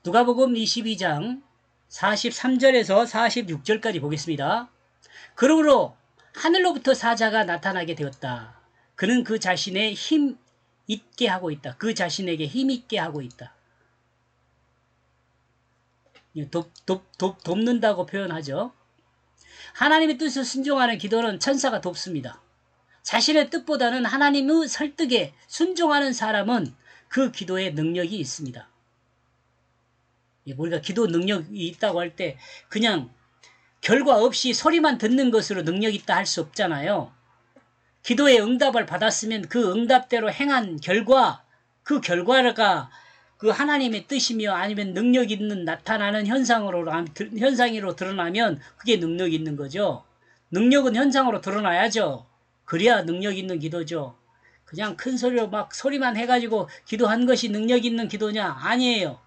누가복음 22장 43절에서 46절까지 보겠습니다. 그러므로 하늘로부터 사자가 나타나게 되었다. 그는 그 자신의 힘 있게 하고 있다. 그 자신에게 힘 있게 하고 있다. 돕는다고 표현하죠. 하나님의 뜻을 순종하는 기도는 천사가 돕습니다. 자신의 뜻보다는 하나님의 설득에 순종하는 사람은 그 기도에 능력이 있습니다. 우리가 기도 능력이 있다고 할 때 그냥 결과 없이 소리만 듣는 것으로 능력이 있다 할 수 없잖아요. 기도의 응답을 받았으면 그 응답대로 행한 결과, 그 결과가 그 하나님의 뜻이며 아니면 능력 있는 나타나는 현상으로 드러나면 그게 능력 있는 거죠. 능력은 현상으로 드러나야죠. 그래야 능력 있는 기도죠. 그냥 큰 소리로 막 소리만 해가지고 기도한 것이 능력 있는 기도냐? 아니에요.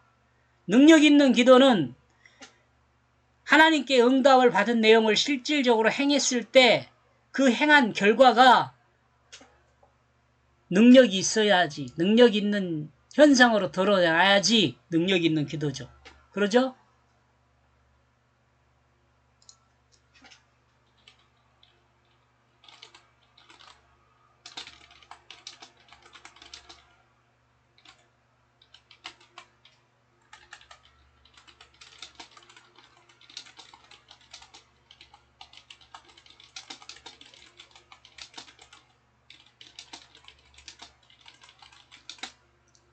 능력 있는 기도는 하나님께 응답을 받은 내용을 실질적으로 행했을 때 그 행한 결과가 능력이 있어야지, 능력 있는 현상으로 드러나야지 능력 있는 기도죠. 그러죠?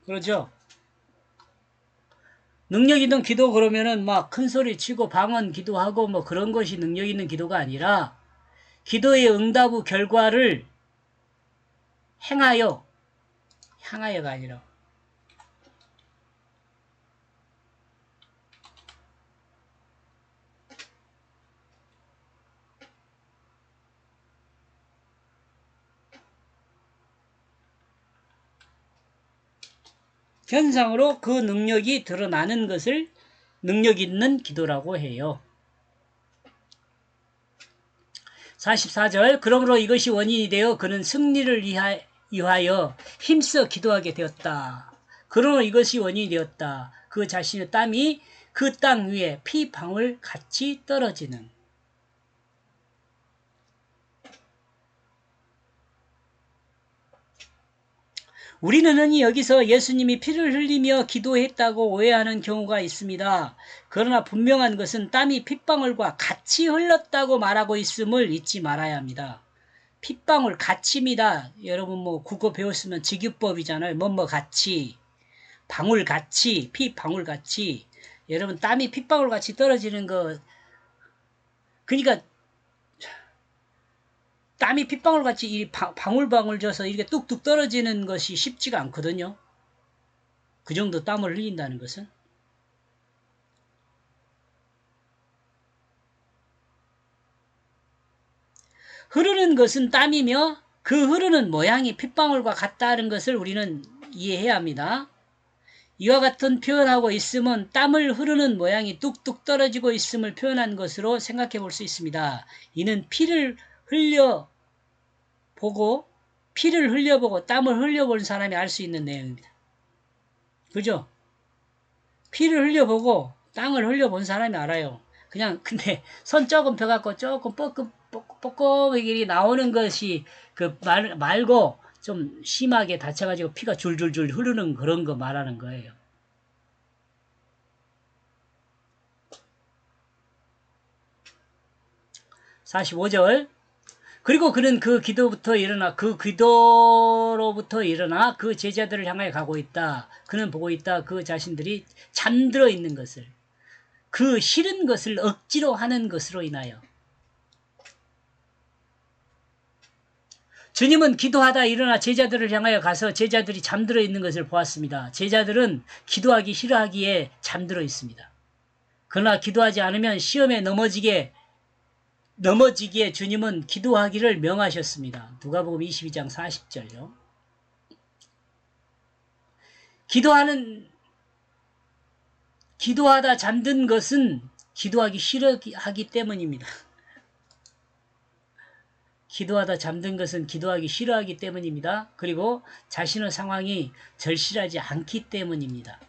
그러죠? 능력 있는 기도 그러면은 막 큰 소리 치고 방언 기도하고 뭐 그런 것이 능력 있는 기도가 아니라 기도의 응답 후 결과를 향하여가 아니라 현상으로 그 능력이 드러나는 것을 능력 있는 기도라고 해요. 44절 그러므로 이것이 원인이 되어 그는 승리를 위하여 힘써 기도하게 되었다. 그러므로 이것이 원인이 되었다. 그 자신의 땀이 그 땅 위에 피방울 같이 떨어지는. 우리는 흔히 여기서 예수님이 피를 흘리며 기도했다고 오해하는 경우가 있습니다. 그러나 분명한 것은 땀이 핏방울과 같이 흘렀다고 말하고 있음을 잊지 말아야 합니다. 핏방울 같이입니다. 여러분 뭐 국어 배웠으면 직유법이잖아요. 뭐뭐 같이, 방울 같이, 핏방울 같이. 여러분 땀이 핏방울 같이 떨어지는 거 그러니까 땀이 핏방울같이 이 방울방울 져서 이렇게 뚝뚝 떨어지는 것이 쉽지가 않거든요. 그 정도 땀을 흘린다는 것은. 흐르는 것은 땀이며 그 흐르는 모양이 핏방울과 같다는 것을 우리는 이해해야 합니다. 이와 같은 표현하고 있음은 땀을 흐르는 모양이 뚝뚝 떨어지고 있음을 표현한 것으로 생각해 볼 수 있습니다. 이는 피를 흘려보고 땀을 흘려본 사람이 알 수 있는 내용입니다. 그죠? 피를 흘려보고 땅을 흘려본 사람이 알아요. 그냥 근데 손 조금 펴갖고 조금 뻐끔뻐끔하게 나오는 것이 그 말고 좀 심하게 다쳐가지고 피가 줄줄줄 흐르는 그런 거 말하는 거예요. (45절) 그리고 그는 그 기도로부터 일어나 그 제자들을 향하여 가고 있다. 그는 보고 있다. 그 자신들이 잠들어 있는 것을, 그 싫은 것을 억지로 하는 것으로 인하여. 주님은 기도하다 일어나 제자들을 향하여 가서 제자들이 잠들어 있는 것을 보았습니다. 제자들은 기도하기 싫어하기에 잠들어 있습니다. 그러나 기도하지 않으면 시험에 넘어지기에 주님은 기도하기를 명하셨습니다. 누가복음 22장 40절요. 기도하다 잠든 것은 기도하기 싫어하기 때문입니다. 기도하다 잠든 것은 기도하기 싫어하기 때문입니다. 그리고 자신의 상황이 절실하지 않기 때문입니다.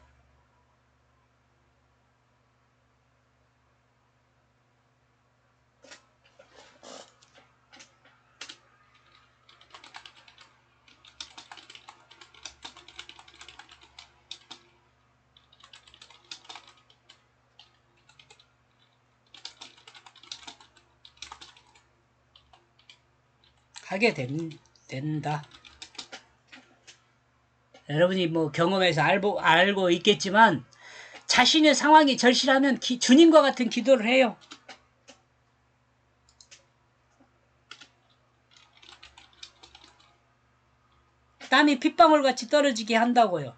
된다. 여러분이 뭐 경험해서 알고 있겠지만 자신의 상황이 절실하면 주님과 같은 기도를 해요. 땀이 핏방울같이 떨어지게 한다고요.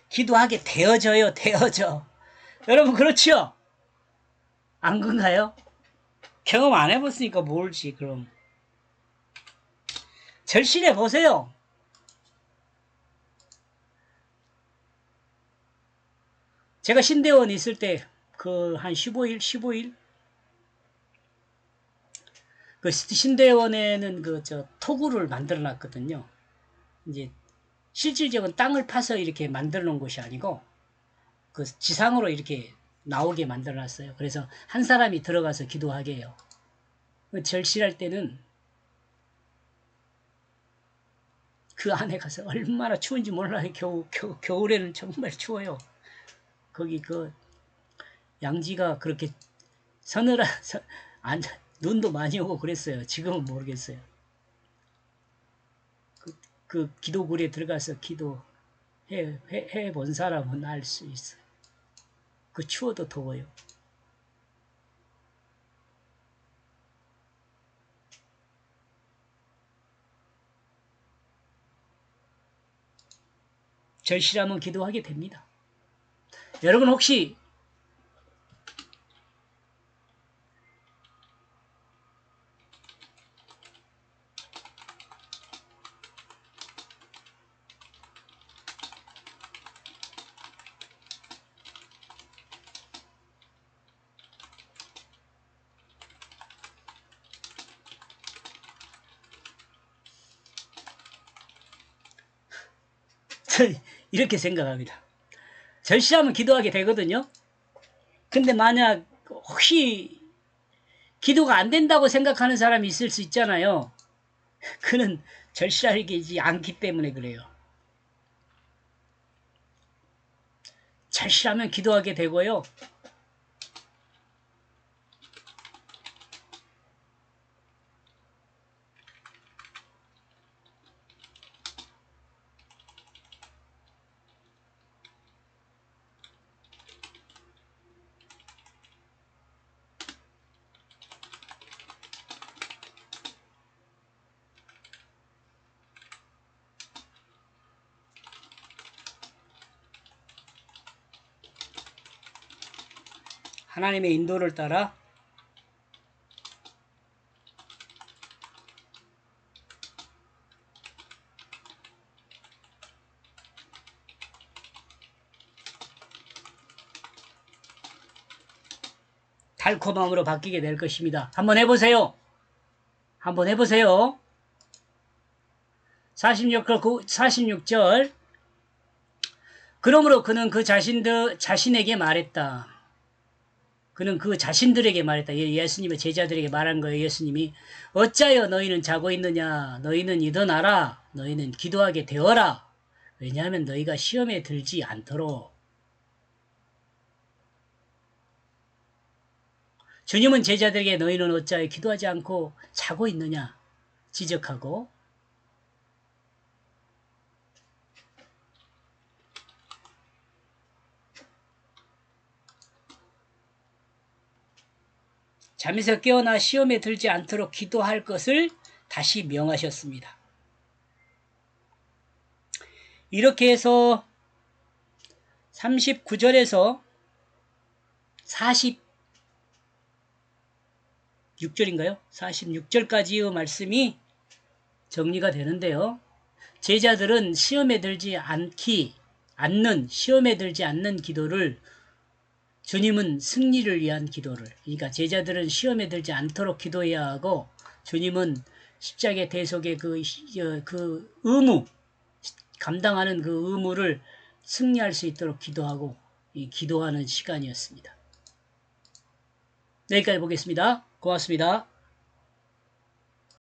기도하게 되어져요. 되어져. 여러분 그렇죠? 안 그런가요? 경험 안 해봤으니까 모르지. 그럼 절실해 보세요. 제가 신대원 있을 때 그 한 15일 그 신대원에는 그 토구를 만들어 놨거든요. 이제 실질적인 땅을 파서 이렇게 만들어 놓은 곳이 아니고 그 지상으로 이렇게 나오게 만들어 놨어요. 그래서 한 사람이 들어가서 기도하게 해요. 절실할 때는 그 안에 가서 얼마나 추운지 몰라요. 겨울에는 정말 추워요. 거기 그 양지가 그렇게 눈도 많이 오고 그랬어요. 지금은 모르겠어요. 그 기도굴에 들어가서 기도해 본 사람은 알 수 있어요. 그 추워도 더워요. 절실하면 기도하게 됩니다. 여러분 혹시 이렇게 생각합니다. 절실하면 기도하게 되거든요. 근데 만약 혹시 기도가 안 된다고 생각하는 사람이 있을 수 있잖아요. 그는 절실하지 않기 때문에 그래요. 절실하면 기도하게 되고요. 하나님의 인도를 따라 달콤함으로 바뀌게 될 것입니다. 한번 해보세요. 한번 해보세요. 46절 그러므로 그는 그 자신에게 말했다. 그는 그 자신들에게 말했다. 예수님의 제자들에게 말한 거예요. 예수님이 어찌하여 너희는 자고 있느냐. 너희는 일어나라. 너희는 기도하게 되어라. 왜냐하면 너희가 시험에 들지 않도록. 주님은 제자들에게 너희는 어찌하여 기도하지 않고 자고 있느냐 지적하고 잠에서 깨어나 시험에 들지 않도록 기도할 것을 다시 명하셨습니다. 이렇게 해서 39절에서 46절인가요? 46절까지의 말씀이 정리가 되는데요. 제자들은 시험에 들지 않는 기도를 주님은 승리를 위한 기도를, 그러니까 제자들은 시험에 들지 않도록 기도해야 하고 주님은 십자가의 대속의 그 의무, 감당하는 그 의무를 승리할 수 있도록 기도하고 이 기도하는 시간이었습니다. 여기까지 보겠습니다. 고맙습니다.